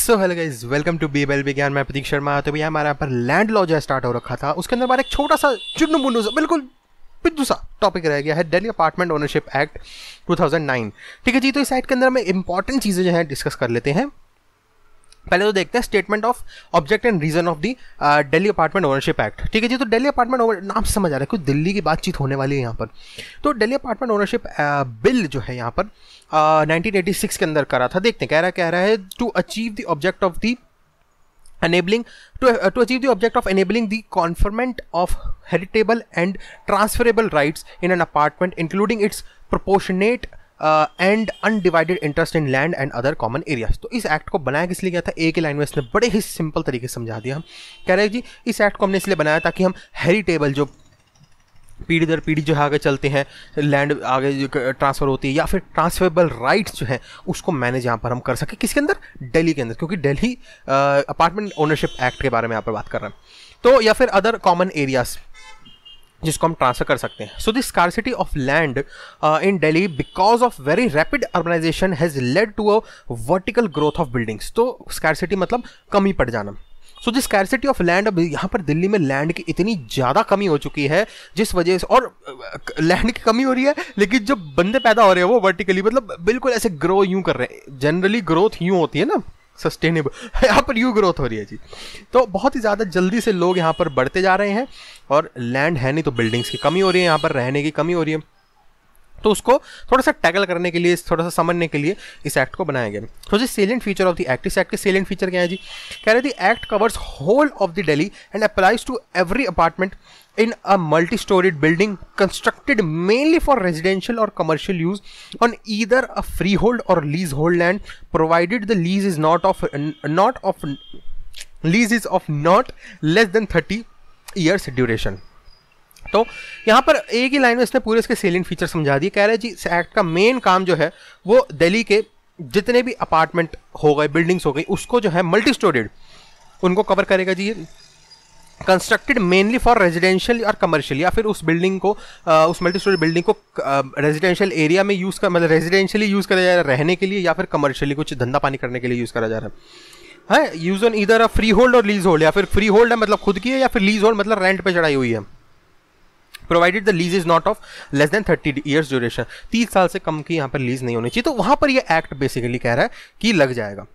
So hello guys, welcome to BBL Vigyan. मैं प्रतीक शर्मा। तो भैया हमारा यहाँ पर लैंड लॉ जो स्टार्ट हो रखा था, उसके अंदर हमारा एक छोटा सा चुन्नू मुन्नू सा बिल्कुल पिद्दू सा टॉपिक रह गया है, दिल्ली अपार्टमेंट ओनरशिप एक्ट 2009। ठीक है जी, तो इस एक्ट के अंदर हमें इंपॉर्टेंट चीज़ें जो है डिस्कस कर लेते हैं। पहले तो देखते हैं statement of object and reason of the Delhi apartment ownership act. ठीक है जी, तो दिल्ली अपार्टमेंट नाम से समझ आ रहा है कुछ दिल्ली की बातचीत होने वाली है यहाँ पर। तो दिल्ली अपार्टमेंट ओनरशिप बिल जो है यहाँ पर 1986 के अंदर करा था। देखते हैं कह रहा है to achieve the object of the enabling to achieve the object of enabling the conferment of heritable and transferable rights in an apartment, including its proportionate and undivided interest in land and other common areas। तो इस act को बनाया किस लिए गया था? एक ही line में इसने बड़े ही सिंपल तरीके से समझा दिया। हम कह रहे हैं जी इस एक्ट को हमने इसलिए बनाया ताकि हम हेरिटेबल जो पीढ़ी दर पीढ़ी जो है आगे चलते हैं, लैंड आगे जो ट्रांसफ़र होती है या फिर ट्रांसफरेबल राइट्स जो है उसको मैनेज यहाँ पर हम कर सकें। किसके अंदर? दिल्ली के अंदर, क्योंकि दिल्ली अपार्टमेंट ओनरशिप एक्ट के बारे में यहाँ पर बात कर रहे हैं। तो या फिर अदर कॉमन एरियाज जिसको हम ट्रांसफर कर सकते हैं। So the scarcity of land in Delhi because of very rapid urbanisation has led to a vertical growth of buildings. तो स्कार्सिटी मतलब कमी पड़ जाना। So the scarcity of land, अब यहाँ पर दिल्ली में लैंड की इतनी ज़्यादा कमी हो चुकी है जिस वजह से, और लैंड की कमी हो रही है लेकिन जो बंदे पैदा हो रहे हैं वो वर्टिकली मतलब बिल्कुल ऐसे ग्रो यूँ कर रहे हैं। जनरली ग्रोथ यूँ होती है ना, सस्टेनेबल, यहाँ पर यूँ ग्रोथ हो रही है जी। तो बहुत ही ज़्यादा जल्दी से लोग यहाँ पर बढ़ते जा रहे हैं और लैंड है नहीं, तो बिल्डिंग्स की कमी हो रही है, यहाँ पर रहने की कमी हो रही है। तो उसको थोड़ा सा टैकल करने के लिए, थोड़ा सा समझने के लिए इस एक्ट को बनाया गया। तो जी salient feature of the act, इस एक्ट के सेलिएंट फीचर क्या है जी? कह रहे थे act covers whole of the Delhi and applies to every apartment in a multi-storied building constructed mainly for residential or commercial use on either a freehold or leasehold land, provided the lease is not less than 30 years duration। तो यहाँ पर एक ही line में इसने पूरे इसके salient feature समझा दिए। कह रहे हैं जी इस एक्ट का मेन काम जो है वो दिल्ली के जितने भी अपार्टमेंट हो गए, बिल्डिंग्स हो गई, उसको जो है मल्टी स्टोरेड उनको कवर करेगा जी। ये कंस्ट्रक्टेड मेनली फॉर रेजिडेंशियल और कमर्शियल, या फिर उस बिल्डिंग को उस मल्टी स्टोरी बिल्डिंग को रेजिडेंशियल एरिया में यूज़ कर, मतलब रेजिडेंशियली यूज़ करा जा रहा है रहने के लिए, या फिर कमर्शियली कुछ धंधा पानी करने के लिए यूज़ करा जा रहा है। यूज ऑन इधर अ फ्री होल्ड और लीज होल्ड, या फिर फ्री होल्ड है मतलब खुद की है, या फिर लीज होल्ड मतलब रेंट पे चढ़ाई हुई है। Provided the lease is not of less than 30 years duration, 30 साल से कम की यहाँ पर लीज नहीं होनी चाहिए। तो वहाँ पर ये एक्ट बेसिकली कह रहा है कि लग जाएगा।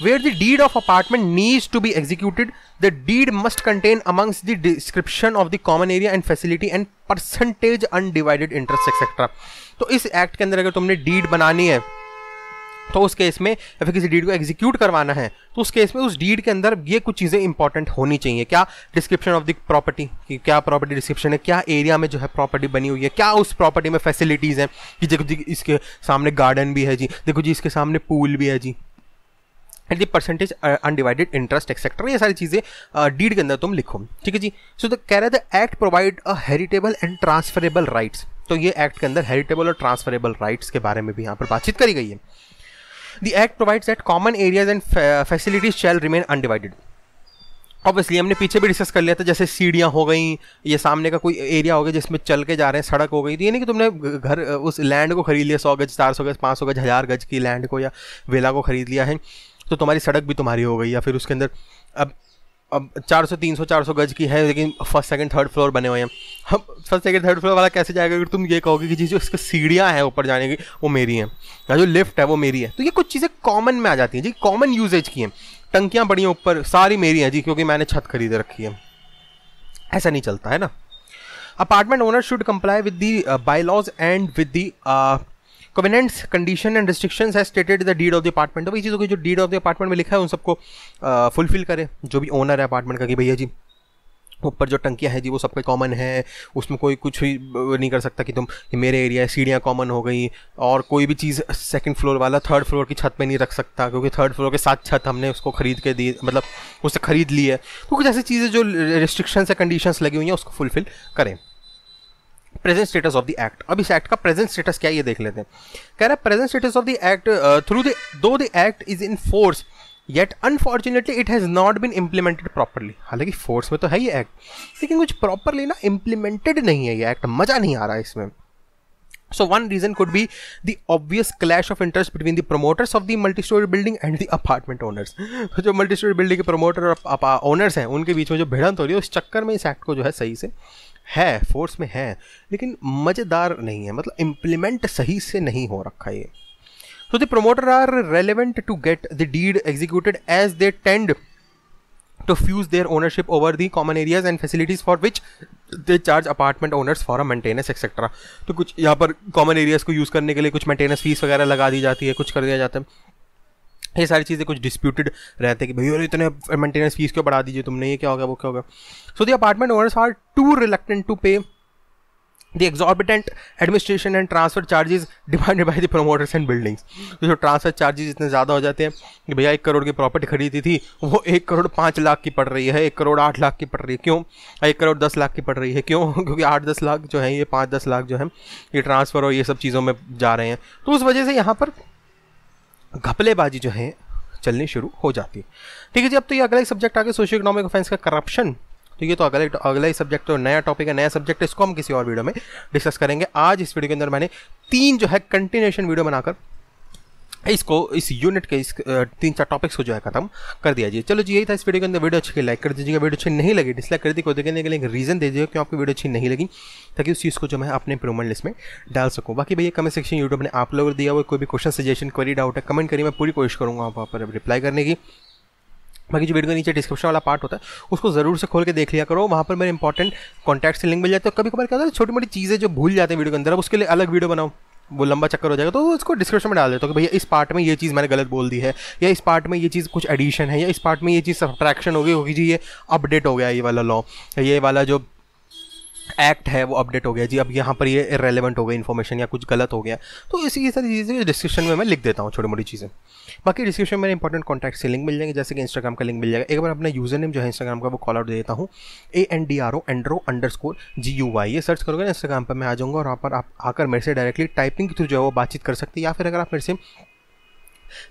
Where the deed of apartment needs to be executed, the deed must contain amongst the description of the common area and facility and percentage undivided interest etc। तो इस एक्ट के अंदर अगर तुमने डीड बनानी है तो उस केस में, या फिर किसी डीड को एग्जीक्यूट करवाना है तो उस केस में उस डीड के अंदर ये कुछ चीज़ें इंपॉर्टेंट होनी चाहिए। क्या? डिस्क्रिप्शन ऑफ द प्रॉपर्टी, कि क्या प्रॉपर्टी डिस्क्रिप्शन है, क्या एरिया में जो है प्रॉपर्टी बनी हुई है, क्या उस प्रॉपर्टी में फैसिलिटीज़ हैं कि देखो जी इसके सामने गार्डन भी है जी, देखो जी इसके सामने पूल भी है जी, and the percentage undivided interest etcetera, ये सारी चीज़ें डीड के अंदर तुम लिखो। ठीक है जी। सो द कह रहे थे act provide a heritable and transferable rights. तो ये एक्ट के अंदर हेरिटेबल और ट्रांसफरेबल राइट्स के बारे में भी यहाँ पर बातचीत करी गई है। The act provides that common areas and facilities shall remain undivided. Obviously हमने पीछे भी डिस्कस कर लिया था, जैसे सीढ़ियाँ हो गई, ये सामने का कोई एरिया हो गया जिसमें चल के जा रहे हैं, सड़क हो गई। तो ये नहीं कि तुमने घर उस लैंड को खरीद लिया 100 गज, 400 गज, 500 गज, 1000 गज की लैंड को या विला को खरीद लिया है तो तुम्हारी सड़क भी तुम्हारी हो गई, या फिर उसके अंदर अब 400 300 400 गज की है लेकिन फर्स्ट सेकंड थर्ड फ्लोर बने हुए हैं। हम फर्स्ट सेकंड थर्ड फ्लोर वाला कैसे जाएगा अगर तुम ये कहोगे कि जी जो इसकी सीढ़ियाँ हैं ऊपर जाने की वो मेरी हैं, या जो लिफ्ट है वो मेरी है। तो ये कुछ चीज़ें कॉमन में आ जाती हैं जी, कॉमन यूजेज की हैं। टंकियाँ बड़ी हैं ऊपर, सारी मेरी हैं जी क्योंकि मैंने छत खरीद रखी है। ऐसा नहीं चलता है ना। Apartment owner should comply with the bylaws and with the covenants, condition and restrictions as stated in the deed of the apartment। तो वही चीज़ होगी जो डीड ऑफ द अपार्टमेंट में लिखा है उन सबको फुलफिल करे जो भी ओनर है अपार्टमेंट का, कि भैया जी ऊपर जो टंकियाँ है जी वो सबका कॉमन है, उसमें कोई कुछ भी नहीं कर सकता कि तुम कि मेरे एरिया है, सीढ़ियाँ कॉमन हो गई, और कोई भी चीज़ सेकंड फ्लोर वाला थर्ड फ्लोर की छत पे नहीं रख सकता क्योंकि थर्ड फ्लोर के साथ छत हमने उसको खरीद के दी, मतलब उससे खरीद ली है। तो कुछ ऐसी चीज़ें जो रिस्ट्रिक्शंस या कंडीशंस लगी हुई हैं उसको फुलफिल करें। Present status of the act, अब इस एक्ट का प्रेजेंट स्टेटस क्या है ये देख लेते हैं। कह रहा है present status of the act through the act is in force yet unfortunately it has not been implemented properly. हालांकि फोर्स में तो है ये एक्ट लेकिन कुछ प्रॉपरली ना इम्प्लीमेंटेड नहीं है ये एक्ट, मज़ा नहीं आ रहा है इसमें। So one reason could be the obvious clash of interest between the promoters of the multi-story building and the apartment owners. तो जो multi-story building के promoter और owners हैं उनके बीच में जो भिड़ंत हो रही है उस चक्कर में इस एक्ट को जो है सही से है फोर्स में है लेकिन मज़ेदार नहीं है, मतलब इम्प्लीमेंट सही से नहीं हो रखा ये. So the promoter are relevant to get the deed executed as they tend to fuse their ownership over the common areas and facilities for which they charge apartment owners for a maintenance etc. तो कुछ यहाँ पर common areas को use करने के लिए कुछ maintenance fees वगैरह लगा दी जाती है, कुछ कर दिया जाता है. ये सारी चीज़ें कुछ डिस्प्यूटेड रहते हैं कि भैया इतने मेंटेनेंस फीस क्यों बढ़ा दीजिए तुमने, ये क्या होगा वो क्या होगा. So the apartment owners are too reluctant to pay the exorbitant administration and transfer charges demanded by the promoters and buildings. तो जो ट्रांसफर चार्जेस इतने ज़्यादा हो जाते हैं कि भैया 1 करोड़ की प्रॉपर्टी खरीदी थी वो 1 करोड़ 5 लाख की पड़ रही है, 1 करोड़ 8 लाख की पड़ रही है. क्यों? 1 करोड़ 10 लाख की पड़ रही है. क्यों? क्योंकि 8-10 लाख जो है ये 5-10 लाख जो है ये ट्रांसफ़र और ये सब चीज़ों में जा रहे हैं. तो उस वजह से यहाँ पर घपलेबाजी जो है चलनी शुरू हो जाती है. ठीक है जी. अब तो ये अगला सब्जेक्ट आ गया सोशियो इकोनॉमिक ऑफेंस का करप्शन. तो ये तो अगला ही सब्जेक्ट, तो नया टॉपिक है, नया सब्जेक्ट है, इसको हम किसी और वीडियो में डिस्कस करेंगे. आज इस वीडियो के अंदर मैंने 3 जो है कंटिन्यूएशन वीडियो बनाकर इसको इस यूनिट के इस 3-4 टॉपिक्स को जो है खत्म कर दिया जी. चलो जी यही था इस वीडियो के अंदर. वीडियो अच्छी लाइक कर दीजिएगा, वीडियो अच्छी नहीं लगी डिसलाइक कर दी, कोई देखने के लिए एक रीज़न दे दीजिएगा क्यों आपको वीडियो अच्छी नहीं लगी, ताकि उस चीज़ को जो मैं अपने इंप्रूवमेंट लिस्ट में डाल सकूँ. बाकी भैया कमेंट सेक्शन यूट्यूब ने आप लोगों को दिया हुआ कोई भी क्वेश्चन सजेशन क्वेरी डाउट है कमेंट करिए, मैं पूरी कोशिश करूँगा वहाँ पर रिप्लाई करने की. बाकी जो वीडियो के नीचे डिस्क्रिप्शन वाला पार्ट होता है उसको ज़रूर से खोल के देख लिया करो, वहाँ पर मेरे इंपॉर्टेंट कॉन्टैक्ट से लिंक मिल जाते हैं. कभी कभार क्या होता है छोटी मोटी चीज़ें जो भूल जाते हैं वीडियो के अंदर, अब उसके लिए अलग वीडियो बनाओ वो लंबा चक्कर हो जाएगा, तो उसको डिस्क्रिप्शन में डाल देता हूँ कि भैया इस पार्ट में ये चीज़ मैंने गलत बोल दी है, या इस पार्ट में ये चीज़ कुछ एडिशन है, या इस पार्ट में ये चीज़ सब्ट्रैक्शन हो गई होगी जी, ये अपडेट हो गया ये वाला लॉ, ये वाला जो एक्ट है वो अपडेट हो गया जी, अब यहाँ पर ये इररेलेवेंट हो गई इन्फॉर्मेशन या कुछ गलत हो गया. तो इसी सारी चीज़ें डिस्क्रिप्शन में मैं लिख देता हूँ छोटी मोटी चीज़ें. बाकी डिस्क्रिप्शन में इंपॉर्टेंट कॉन्टैक्ट से लिंक मिल जाएंगे, जैसे कि इंस्टाग्राम का लिंक मिल जाएगा. एक बार अपना यूजर नेम जो है इंस्टाग्राम का वो कॉल आउट दे देता हूँ, ANDRO_GUY. ये सर्च करोगे ना इंस्टाग्राम पर मैं आ जाऊँगा और वहाँ पर आप आकर मेरे से डायरेक्टली टाइपिंग के थ्रू जो है वो बातचीत कर सकते हैं, या फिर अगर आप मेरे से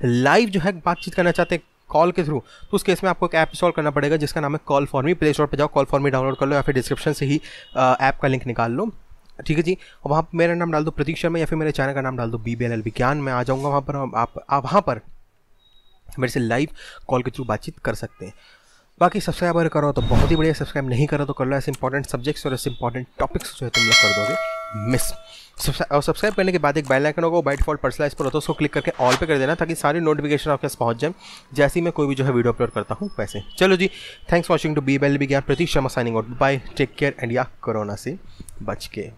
लाइव जो है बातचीत करना चाहते हैं कॉल के थ्रू, तो उस केस में आपको एक ऐप इंस्टॉल करना पड़ेगा जिसका नाम है call for me. Play store पर जाओ, कॉल फॉर मी डाउनलोड कर लो, या फिर डिस्क्रिप्शन से ही ऐप का लिंक निकाल लो. ठीक है जी. और वहाँ पर मेरा नाम डाल दो प्रतीक शर्मा, या फिर मेरे चैनल का नाम डाल दो BBLL विज्ञान. मैं आ जाऊँगा वहाँ पर, आप वहाँ पर मेरे से लाइव कॉल के थ्रू बातचीत कर सकते हैं. बाकी सब्सक्राइब अगर करो तो बहुत ही बढ़िया, सब्सक्राइब नहीं करो तो कर लो. ऐसे इंपॉर्टेंट सब्जेक्ट्स और ऐसे इंपॉर्टेंट टॉपिक्स जो है तुम लोग कर दोगे मिस. और सब्सक्राइब करने के बाद एक बेल आइकन होगा, बाय डिफॉल्ट पर्सनलाइज पर होता है, उसको क्लिक करके ऑल पे कर देना ताकि सारी नोटिफिकेशन आपके पास पहुंच जाए जैसे ही मैं कोई भी जो है वीडियो अपलोड करता हूँ वैसे. चलो जी, thanks watching to BBLL Vigyan. Prateek Sharma signing out. Bye, take care and yeah corona से बच के.